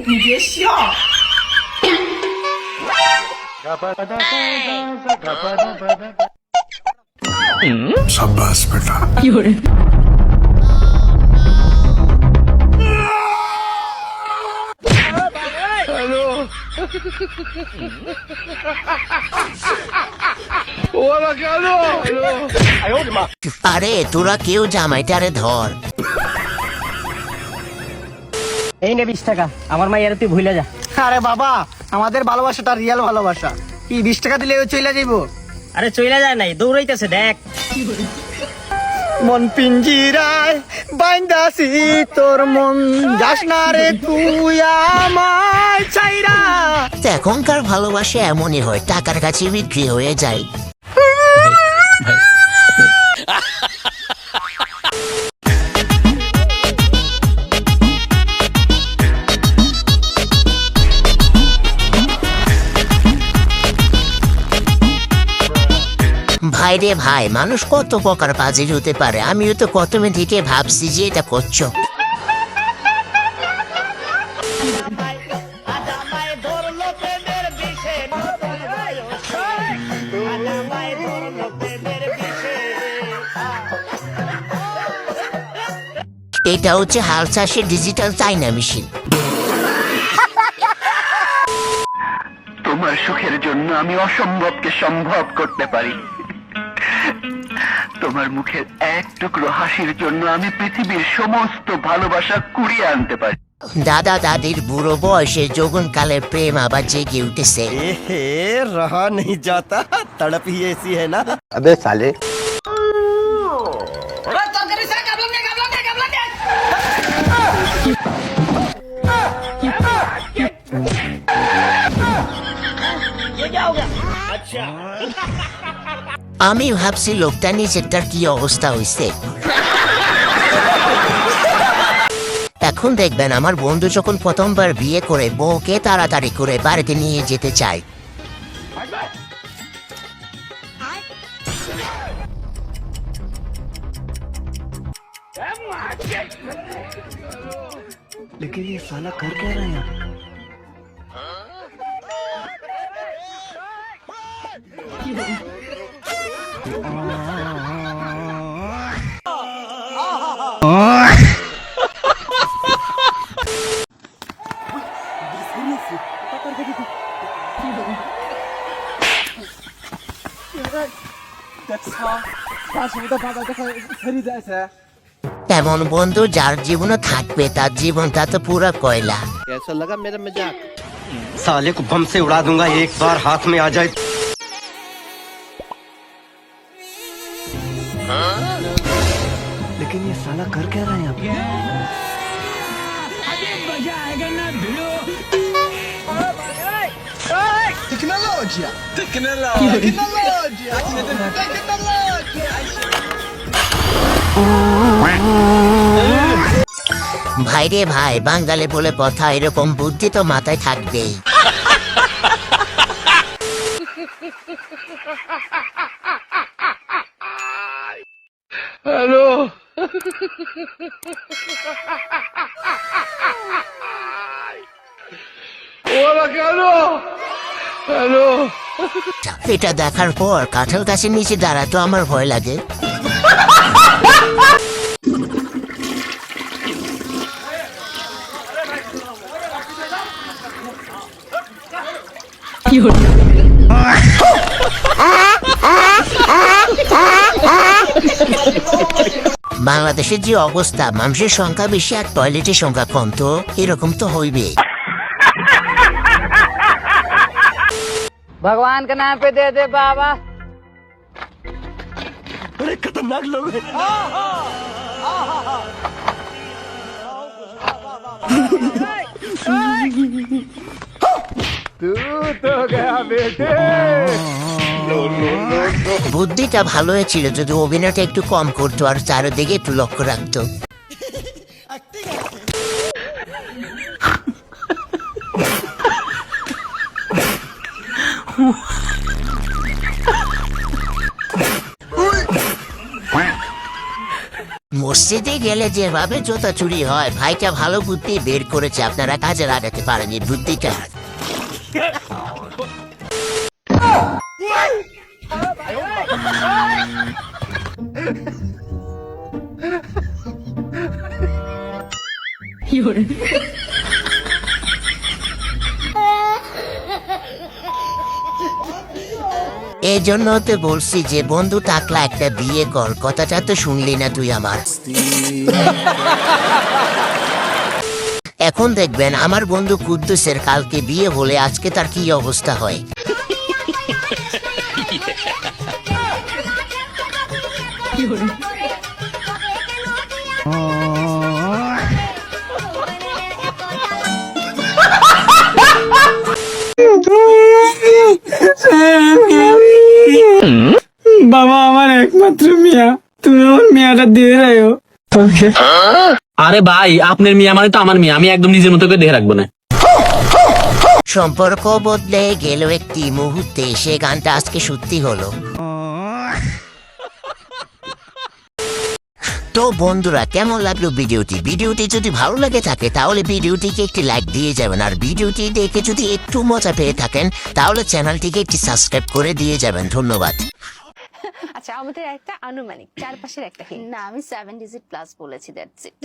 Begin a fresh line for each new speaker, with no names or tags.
你别笑。
शाबाश बेटा।
有人。
আরে তোরা কেউ জামাইটারে ধর।
এই নে 20 টাকা, আমার মাইয়ারে তুই ভুলে যা।
আরে বাবা, আমাদের ভালোবাসাটা রিয়েল ভালোবাসা। কি 20 টাকা দিলে ও চলে যাইবো?
আরে চইলা যায় নাই, দৌড়াইতেছে দেখ।
মন পিঞ্জিরায় বাইন্দাছি তোর মন, যাস না রে তুই আমায় চাইরা।
এখনকার ভালোবাসা এমনই হয়, টাকার কাছে বিক্রি হয়ে যায়। ভাই রে ভাই, মানুষ কত প্রকার পাজির হতে পারে। আমিও তো প্রথমে থেকে ভাবছি যে এটা করছো। এটা হচ্ছে হাল চাষের ডিজিটাল চাইনা মেশিন।
তোমার সুখের জন্য আমি অসম্ভবকে সম্ভব করতে পারি। তোমার মুখের এক টুকরো হাসির জন্য আমি পৃথিবীর সমস্ত ভালোবাসা কুড়িয়ে আনতে পারি।
দাদা দাদির বুড়ো বয়সে যৌবনকালের প্রেম আবার জেগে উঠেছে।
रहा नहीं जाता, तड़प ही ऐसी है ना।
अबे साले।
আমি ভাবছি লোকটা নিজেরটার কি অবস্থা হয়েছে। এখন দেখবেন আমার বন্ধু যখন প্রথমবার বিয়ে করে বউকে তাড়াতাড়ি করে বাড়িতে নিয়ে যেতে চায়।
लेकिन ये साला कर क्या रहा है यहाँ?
তেমন বন্ধু যার জীবনে থাকবে তার জীবনটা তো পুরো কয়লা।
कैसा लगा मेरा मजाक?
साले को बम से उड़ा दूंगा एक बार हाथ में आ जाए। लेकिन ये साला कर क्या रहा है यहाँ पे? टेक्नोलॉजिया, टेक्नोलॉजिया,
ভাই রে ভাই, বাঙালি বলে কথা, এরকম বুদ্ধি তো মাথায় থাকবেই।
হ্যালো, ওরা কেন? হ্যালো,
এটা দেখার পর কাঁঠাল গাছের নিচে দাঁড়াতো আমার ভয় লাগে। বাংলাদেশের যে অবস্থা, মানুষের সংখ্যা বেশি আর টয়লেটের সংখ্যা কম, তো এরকম তো হইবে।
भगवान के नाम पे दे दे बाबा।
बड़े खतरनाक लोग हैं।
तू तो गया बेटे।
বুদ্ধিটা ভালো হয়েছিল যদি অভিনয়টা একটু কম করতো আর চারিদিকে একটু লক্ষ্য রাখতো। মস্ত মসজিদে গেলে যেভাবে জুতা চুরি হয়, ভাইটা ভালো বুদ্ধি বের করেছে, আপনারা কাজে লাগাতে পারেনি বুদ্ধিটা। এই জন্য তো বলছি যে বন্ধু থাকলে একটা বিয়ে কর, কথাটা তো শুনলি না তুই আমার। এখন দেখবেন আমার বন্ধু কুদ্দুসের কালকে বিয়ে হলে আজকে তার কি অবস্থা হয়।
বাবা আমার একমাত্র মিয়া, তুমি আমার মিয়াটা দিয়ে রাখো।
আরে ভাই, আপনার মিয়া মানে তো আমার মিয়া, আমি একদম নিজের মতো করে দেখে রাখবো না।
সম্পর্ক বদলে গেল একটি মুহূর্তে, সে গানটা আজকে সত্যি হলো। তো বন্ধুরা, কেমন লাগলো ভিডিওটি যদি ভালো লাগে থাকে তাহলে ভিডিওটিকে একটি লাইক দিয়ে যাবেন, আর ভিডিওটি দেখে যদি একটু মজা পেয়ে থাকেন তাহলে চ্যানেলটিকে একটি সাবস্ক্রাইব করে দিয়ে যাবেন। ধন্যবাদ।
আচ্ছা, আমাদের একটা আনুমানিক চারপাশের একটা হিন্ট।
না, আমি 7 ডিজিট প্লাস বলেছি, দ্যাটস ইট।